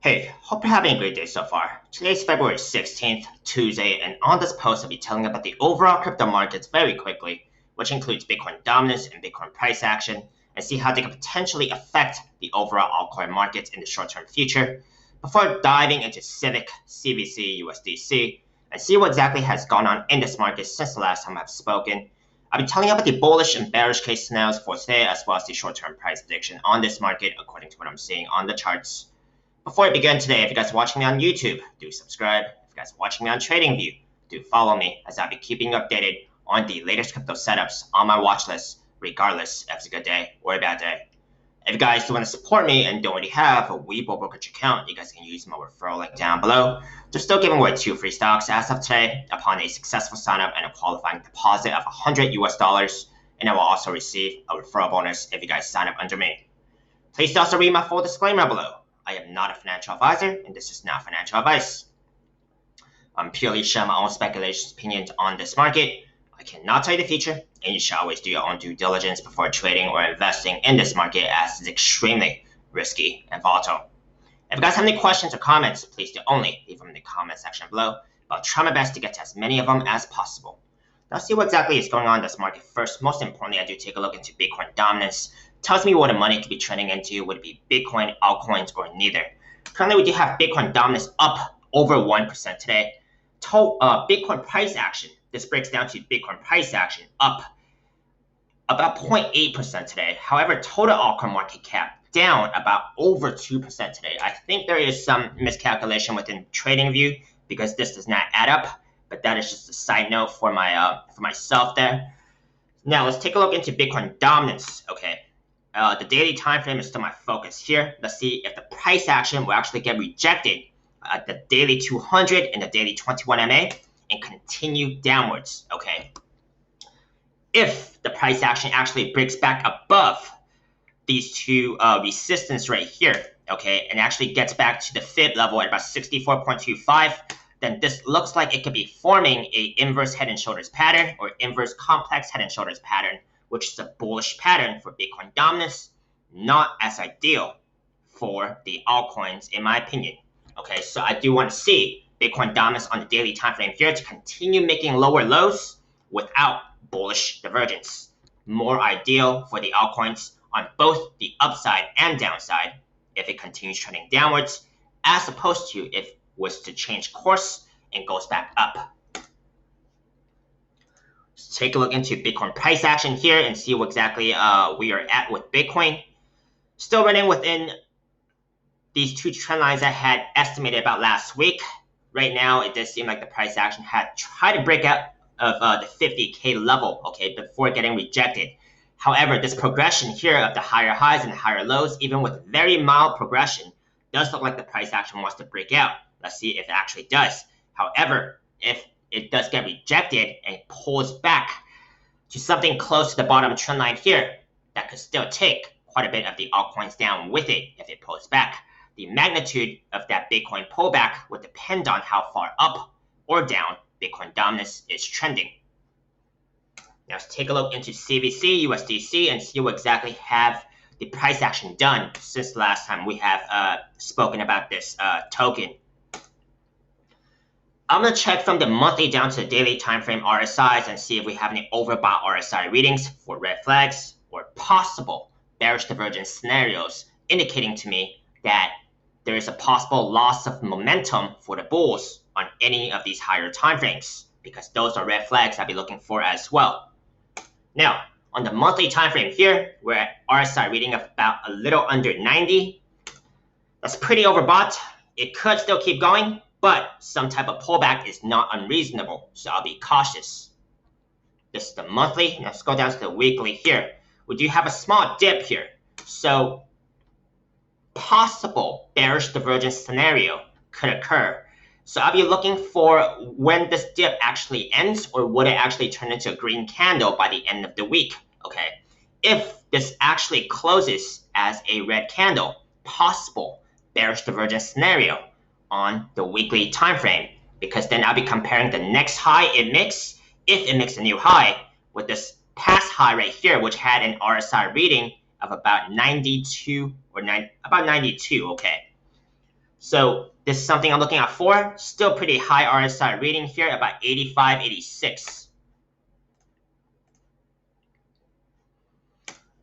Hey, hope you're having a great day so far. Today's February 16th, Tuesday, and on this post I'll be telling about the overall crypto markets very quickly, which includes Bitcoin dominance and Bitcoin price action, and see how they could potentially affect the overall altcoin markets in the short-term future, before diving into Civic, CVCUSD, and see what exactly has gone on in this market since the last time I've spoken. I'll be telling you about the bullish and bearish case scenarios for today, as well as the short-term price prediction on this market according to what I'm seeing on the charts. Before I begin today, if you guys are watching me on YouTube, do subscribe. If you guys are watching me on TradingView, do follow me as I'll be keeping you updated on the latest crypto setups on my watch list, regardless if it's a good day or a bad day. If you guys do want to support me and don't already have a Webull brokerage account, you guys can use my referral link down below. They're still giving away 2 free stocks as of today upon a successful sign-up and a qualifying deposit of $100 and I will also receive a referral bonus if you guys sign up under me. Please also read my full disclaimer below. I am not a financial advisor, and this is not financial advice. I'm purely sharing my own speculations opinions on this market. I cannot tell you the future, and you should always do your own due diligence before trading or investing in this market, as it's extremely risky and volatile. If you guys have any questions or comments, please do only leave them in the comment section below, but I'll try my best to get to as many of them as possible. Now, see what exactly is going on in this market first. Most importantly, I do take a look into Bitcoin dominance. Tells me what the money could be trending into. Would it be Bitcoin, altcoins, or neither? Currently, we do have Bitcoin dominance up over 1% today. Bitcoin price action. This breaks down to Bitcoin price action up about 0.8% today. However, total altcoin market cap down about over 2% today. I think there is some miscalculation within TradingView because this does not add up. But that is just a side note for myself there. Now let's take a look into Bitcoin dominance. Okay. The daily time frame is still my focus here. Let's see if the price action will actually get rejected at the daily 200 and the daily 21 MA and continue downwards. Okay. If the price action actually breaks back above these two resistance right here, okay, and actually gets back to the fib level at about 64.25, then this looks like it could be forming a inverse head and shoulders pattern or inverse complex head and shoulders pattern, which is a bullish pattern for Bitcoin dominance, not as ideal for the altcoins, in my opinion. Okay, so I do want to see Bitcoin dominance on the daily time frame here to continue making lower lows without bullish divergence. More ideal for the altcoins on both the upside and downside if it continues trending downwards, as opposed to if it was to change course and goes back up. Let's take a look into Bitcoin price action here and see what exactly we are at with Bitcoin. Still running within these two trend lines I had estimated about last week. Right now, it does seem like the price action had tried to break out of the 50K level, okay, before getting rejected. However, this progression here of the higher highs and higher lows, even with very mild progression, does look like the price action wants to break out. Let's see if it actually does. However, if it does get rejected and it pulls back to something close to the bottom trend line here, that could still take quite a bit of the altcoins down with it if it pulls back. The magnitude of that Bitcoin pullback would depend on how far up or down Bitcoin dominance is trending. Now let's take a look into CVCUSD and see what exactly have the price action done since the last time we have spoken about this token. I'm going to check from the monthly down to the daily time frame RSIs and see if we have any overbought RSI readings for red flags or possible bearish divergence scenarios, indicating to me that there is a possible loss of momentum for the bulls on any of these higher time frames, because those are red flags I'll be looking for as well. Now, on the monthly time frame here, we're at RSI reading of about a little under 90. That's pretty overbought. It could still keep going, but some type of pullback is not unreasonable, so I'll be cautious. This is the monthly. Let's go down to the weekly here. We do have a small dip here, so possible bearish divergence scenario could occur. So I'll be looking for when this dip actually ends, or would it actually turn into a green candle by the end of the week. Okay, if this actually closes as a red candle, possible bearish divergence scenario on the weekly time frame, because then I'll be comparing the next high it makes, if it makes a new high, with this past high right here, which had an RSI reading of about 92 or about 92. Okay, So this is something I'm looking at for. Still pretty high RSI reading here, about 85, 86.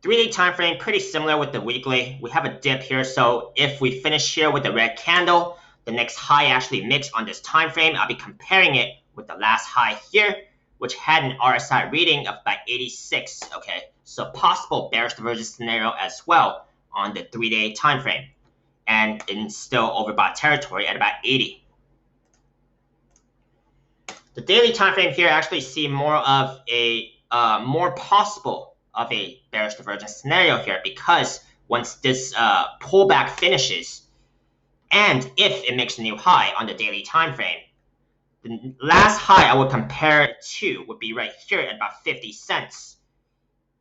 3-day time frame, pretty similar with the weekly. We have a dip here, so if we finish here with the red candle, the next high actually mixed on this time frame. I'll be comparing it with the last high here, which had an RSI reading of about 86. Okay, so possible bearish divergence scenario as well on the 3-day time frame, and in still overbought territory at about 80. The daily time frame here actually see more of a more possible of a bearish divergence scenario here, because once this pullback finishes, and if it makes a new high on the daily time frame, the last high I would compare it to would be right here at about 50 cents,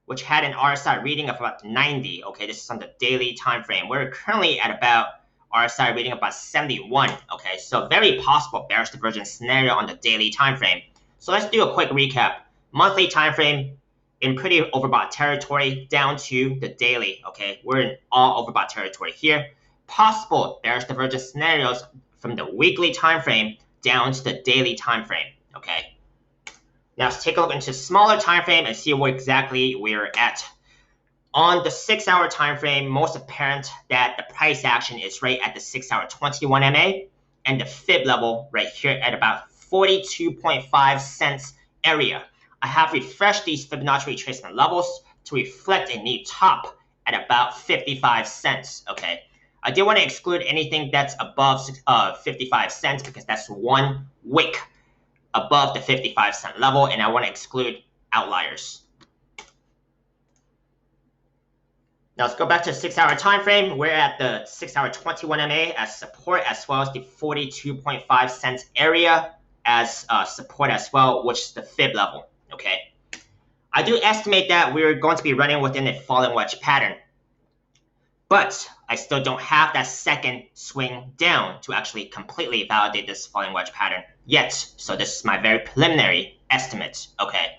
which had an RSI reading of about 90. Okay, this is on the daily time frame. We're currently at about RSI reading about 71. Okay, so very possible bearish divergence scenario on the daily time frame. So let's do a quick recap. Monthly time frame in pretty overbought territory down to the daily. Okay, we're in all overbought territory here. Possible bearish divergence scenarios from the weekly time frame down to the daily time frame. Okay, now let's take a look into smaller time frame and see where exactly we're at. On the 6-hour time frame, most apparent that the price action is right at the 6-hour 21 MA, and the fib level right here at about 42.5 cents area. I have refreshed these Fibonacci retracement levels to reflect a new top at about 55 cents. Okay, I did want to exclude anything that's above 55 cents because that's one wick above the 55-cent level, and I want to exclude outliers. Now let's go back to the 6-hour time frame. We're at the 6-hour 21 MA as support, as well as the 42.5 cents area as support as well, which is the fib level. Okay, I do estimate that we're going to be running within a falling wedge pattern, but I still don't have that second swing down to actually completely validate this falling wedge pattern yet. So this is my very preliminary estimate. Okay,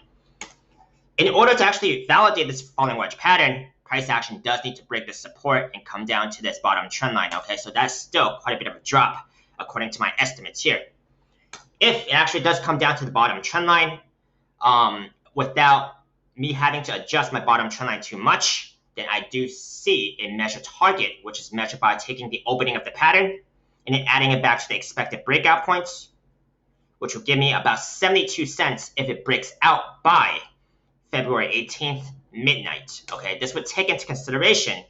in order to actually validate this falling wedge pattern, price action does need to break the support and come down to this bottom trend line. Okay, so that's still quite a bit of a drop according to my estimates here. If it actually does come down to the bottom trend line, without me having to adjust my bottom trend line too much, then I do see a measured target, which is measured by taking the opening of the pattern and then adding it back to the expected breakout points, which will give me about 72 cents if it breaks out by February 18th, midnight. Okay, this would take into consideration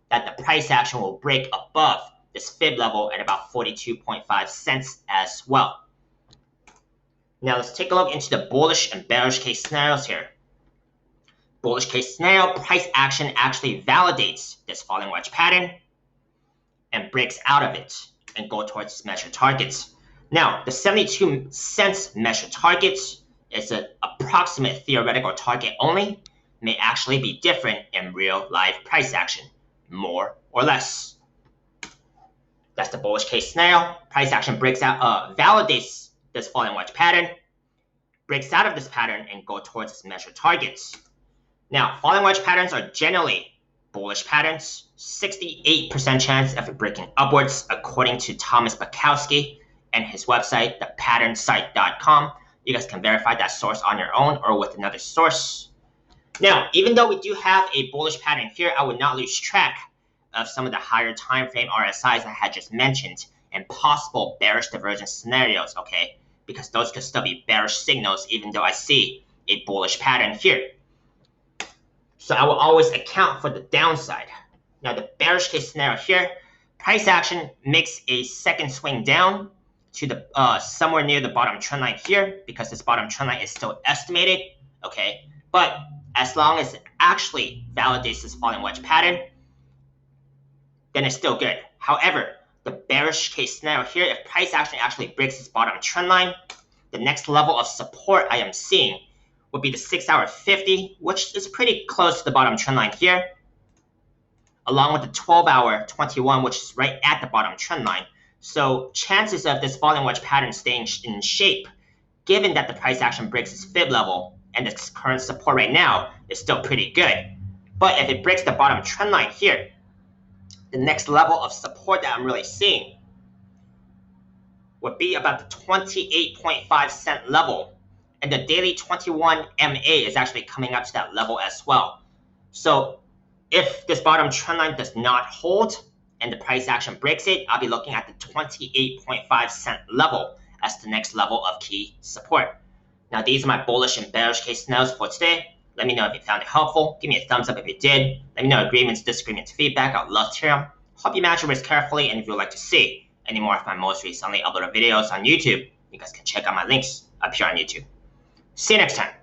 that the price action will break above this fib level at about 42.5 cents as well. Now let's take a look into the bullish and bearish case scenarios here. Bullish case scenario, price action actually validates this falling wedge pattern and breaks out of it and go towards its measured targets. Now, the 72 cents measured target is an approximate theoretical target only, may actually be different in real life price action, more or less. That's the bullish case scenario. Price action breaks out, validates this falling wedge pattern, breaks out of this pattern, and go towards its measured targets. Now, falling wedge patterns are generally bullish patterns, 68% chance of it breaking upwards, according to Thomas Bukowski and his website, thepatternSite.com. You guys can verify that source on your own or with another source. Now, even though we do have a bullish pattern here, I would not lose track of some of the higher time frame RSIs I had just mentioned and possible bearish divergence scenarios, okay? Because those could still be bearish signals even though I see a bullish pattern here. So I will always account for the downside. Now, the bearish case scenario here, price action makes a second swing down to the somewhere near the bottom trend line here, because this bottom trend line is still estimated, okay? But as long as it actually validates this falling wedge pattern, then it's still good. However, the bearish case scenario here, if price action actually breaks this bottom trend line, the next level of support I am seeing would be the 6-hour 50, which is pretty close to the bottom trend line here, along with the 12-hour 21, which is right at the bottom trend line. So chances of this falling wedge pattern staying in shape, given that the price action breaks its fib level and its current support right now, is still pretty good. But if it breaks the bottom trend line here, the next level of support that I'm really seeing would be about the 28.5 cent level. And the daily 21 MA is actually coming up to that level as well. So if this bottom trend line does not hold and the price action breaks it, I'll be looking at the 28.5 cent level as the next level of key support. Now, these are my bullish and bearish case scenarios for today. Let me know if you found it helpful. Give me a thumbs up if you did. Let me know agreements, disagreements, feedback. I'd love to hear them. Hope you manage your risk carefully, and if you would like to see any more of my most recently uploaded videos on YouTube, you guys can check out my links up here on YouTube. See you next time.